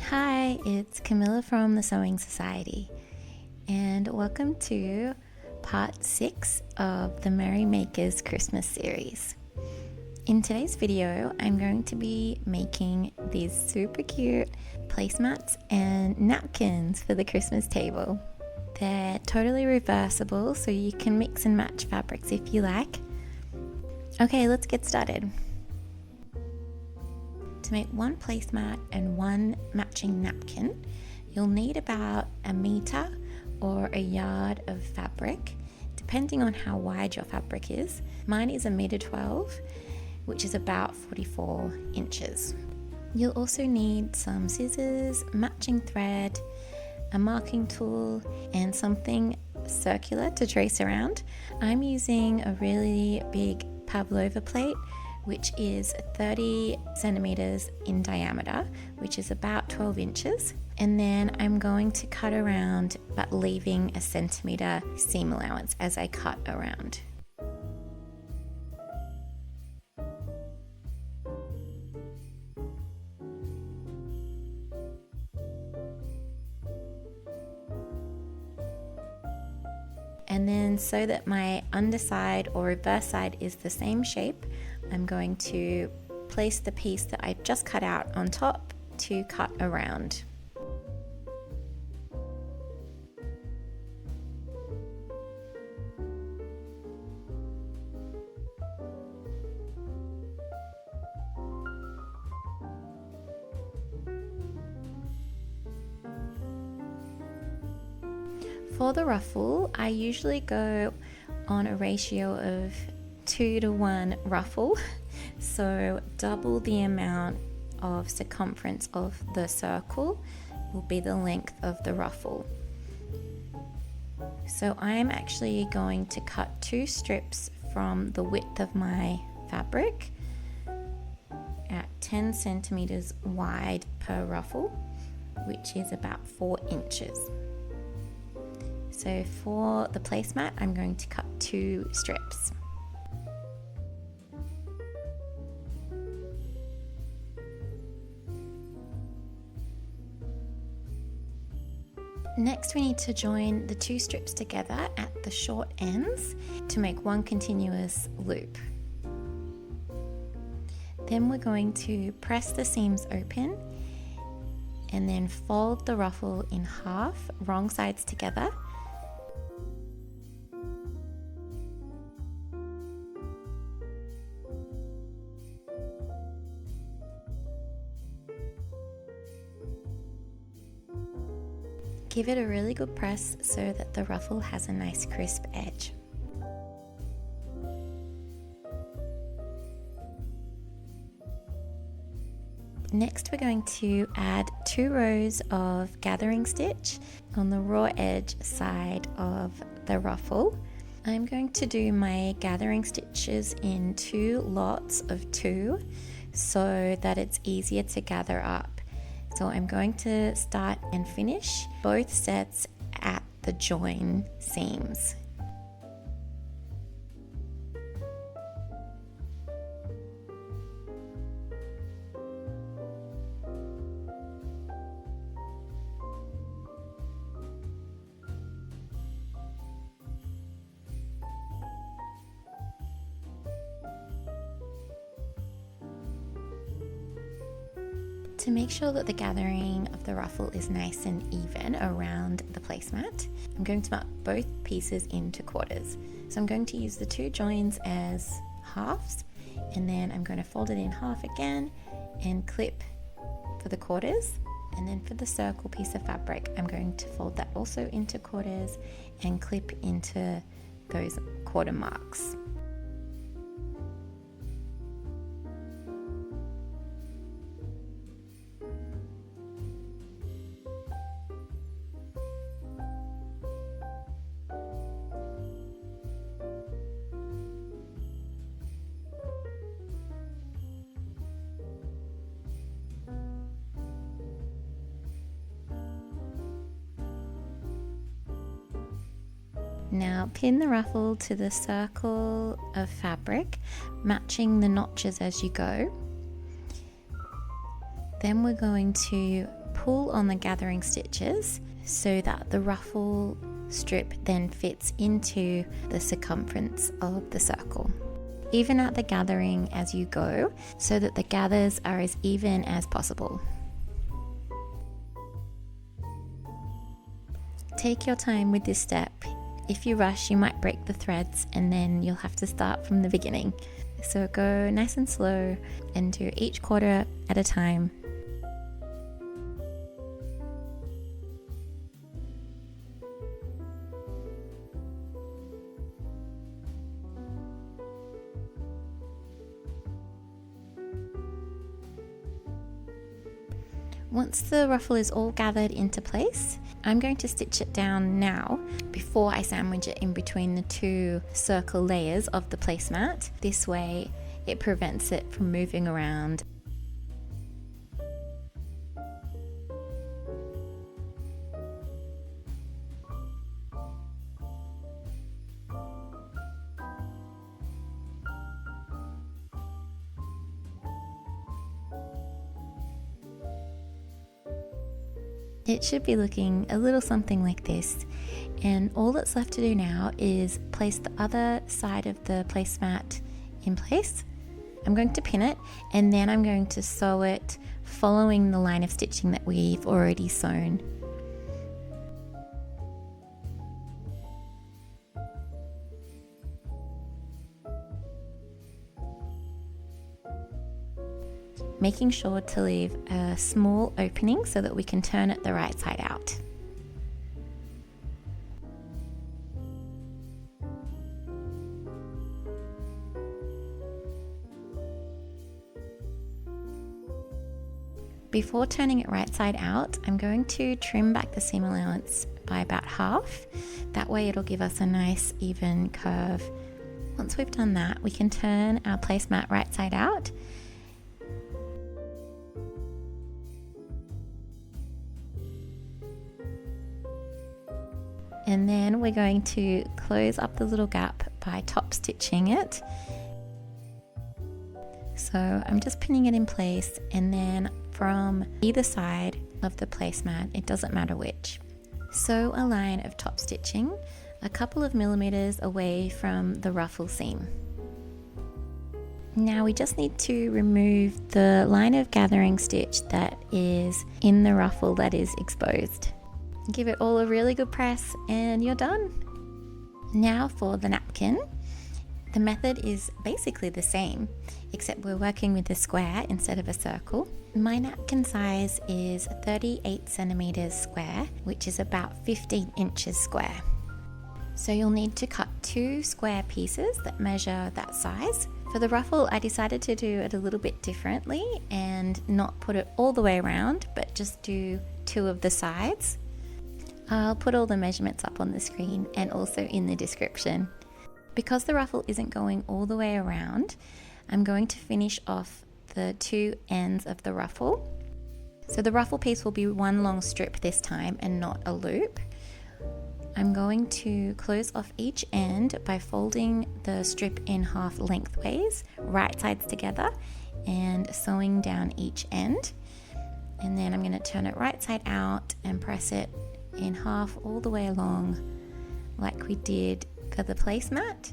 Hi, it's Camilla from the Sewing Society, and welcome to part 6 of the Merry Makers Christmas series. In today's video, I'm going to be making these super cute placemats and napkins for the Christmas table. They're totally reversible, so you can mix and match fabrics if you like. Okay, let's get started. To make one placemat and one matching napkin, you'll need about a metre or a yard of fabric, depending on how wide your fabric is. Mine is a metre 12, which is about 44 inches. You'll also need some scissors, matching thread, a marking tool, and something circular to trace around. I'm using a really big pavlova plate, which is 30 centimeters in diameter, which is about 12 inches. And then I'm going to cut around, but leaving a centimeter seam allowance as I cut around. And then so that my underside or reverse side is the same shape, I'm going to place the piece that I just cut out on top to cut around. For the ruffle, I usually go on a ratio of 2 to 1 ruffle, so double the amount of circumference of the circle will be the length of the ruffle. So I'm actually going to cut 2 strips from the width of my fabric at 10 centimeters wide per ruffle, which is about 4 inches. So for the placemat, I'm going to cut 2 strips. Next, we need to join the 2 strips together at the short ends to make one continuous loop. Then we're going to press the seams open and then fold the ruffle in half, wrong sides together. Give it a really good press so that the ruffle has a nice crisp edge. Next, we're going to add 2 rows of gathering stitch on the raw edge side of the ruffle. I'm going to do my gathering stitches in 2 lots of 2 so that it's easier to gather up. So I'm going to start and finish both sets at the join seams. To make sure that the gathering of the ruffle is nice and even around the placemat, I'm going to mark both pieces into quarters. So I'm going to use the 2 joins as halves, and then I'm going to fold it in half again and clip for the quarters. And then for the circle piece of fabric, I'm going to fold that also into quarters and clip into those quarter marks. Now pin the ruffle to the circle of fabric, matching the notches as you go. Then we're going to pull on the gathering stitches so that the ruffle strip then fits into the circumference of the circle. Even out the gathering as you go so that the gathers are as even as possible. Take your time with this step. If you rush, you might break the threads and then you'll have to start from the beginning. So go nice and slow and do each quarter at a time. Once the ruffle is all gathered into place, I'm going to stitch it down now before I sandwich it in between the two circle layers of the placemat. This way it prevents it from moving around. It should be looking a little something like this, and all that's left to do now is place the other side of the placemat in place. I'm going to pin it and then I'm going to sew it following the line of stitching that we've already sewn. Making sure to leave a small opening so that we can turn it the right side out. Before turning it right side out, I'm going to trim back the seam allowance by about half. That way it'll give us a nice even curve. Once we've done that, we can turn our placemat right side out. And then we're going to close up the little gap by top stitching it. So I'm just pinning it in place, and then from either side of the placemat, it doesn't matter which, sew a line of top stitching a couple of millimeters away from the ruffle seam. Now we just need to remove the line of gathering stitch that is in the ruffle that is exposed. Give it all a really good press and you're done. Now for the napkin. The method is basically the same, except we're working with a square instead of a circle. My napkin size is 38 centimeters square, which is about 15 inches square. So you'll need to cut 2 square pieces that measure that size. For the ruffle, I decided to do it a little bit differently and not put it all the way around, but just do 2 of the sides. I'll put all the measurements up on the screen and also in the description. Because the ruffle isn't going all the way around, I'm going to finish off the 2 ends of the ruffle. So the ruffle piece will be one long strip this time and not a loop. I'm going to close off each end by folding the strip in half lengthways, right sides together, and sewing down each end. And then I'm going to turn it right side out and press it in half all the way along like we did for the placemat,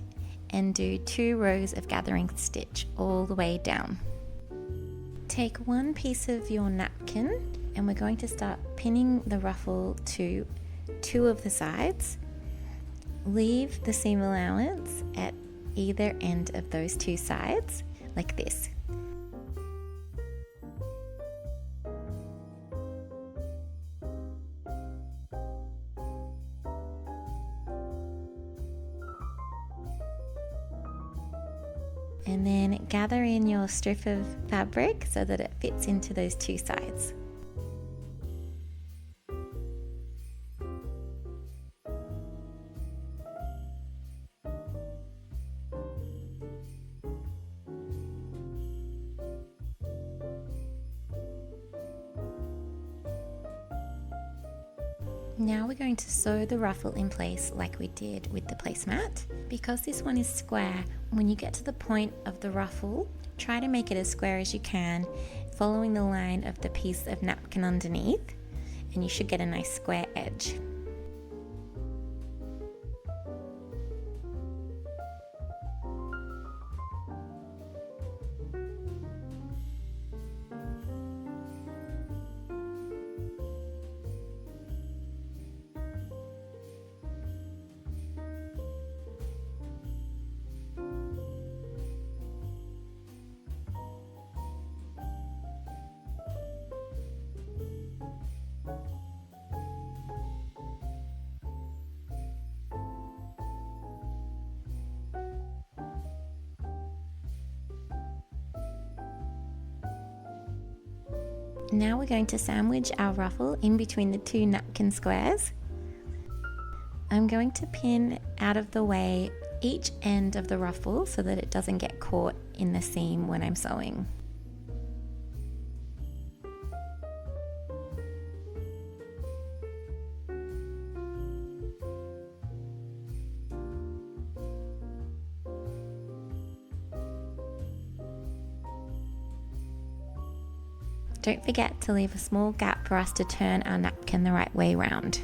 and do 2 rows of gathering stitch all the way down. Take one piece of your napkin and we're going to start pinning the ruffle to 2 of the sides. Leave the seam allowance at either end of those 2 sides like this. And then gather in your strip of fabric so that it fits into those 2 sides. Now we're going to sew the ruffle in place like we did with the placemat. Because this one is square, when you get to the point of the ruffle, try to make it as square as you can, following the line of the piece of napkin underneath. and you should get a nice square edge. Now we're going to sandwich our ruffle in between the two napkin squares. I'm going to pin out of the way each end of the ruffle so that it doesn't get caught in the seam when I'm sewing. Don't forget to leave a small gap for us to turn our napkin the right way round.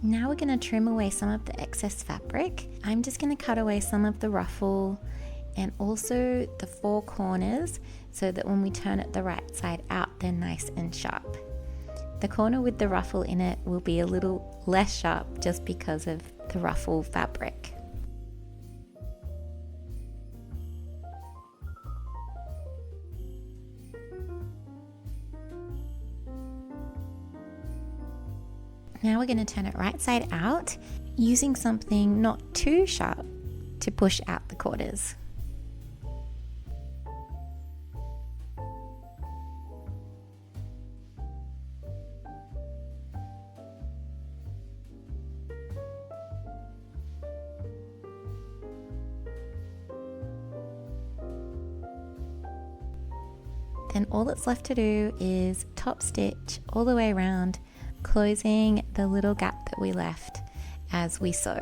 Now we're going to trim away some of the excess fabric. I'm just going to cut away some of the ruffle and also the four corners so that when we turn it the right side out, they're nice and sharp. The corner with the ruffle in it will be a little less sharp just because of the ruffle fabric. Now we're going to turn it right side out using something not too sharp to push out the quarters. Then all that's left to do is top stitch all the way around, closing the little gap that we left as we sew.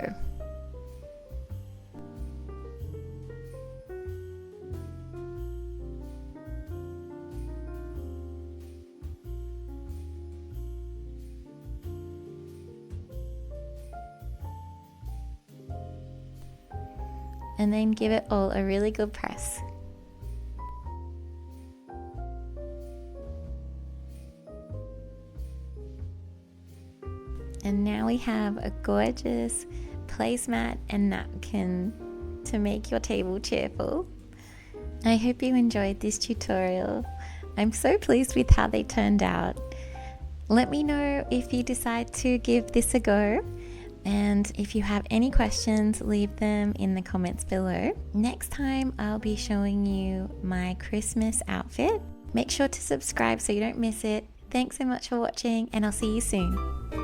And then give it all a really good press. And now we have a gorgeous placemat and napkin to make your table cheerful. I hope you enjoyed this tutorial. I'm so pleased with how they turned out. Let me know if you decide to give this a go. And if you have any questions, leave them in the comments below. Next time I'll be showing you my Christmas outfit. Make sure to subscribe so you don't miss it. Thanks so much for watching, and I'll see you soon.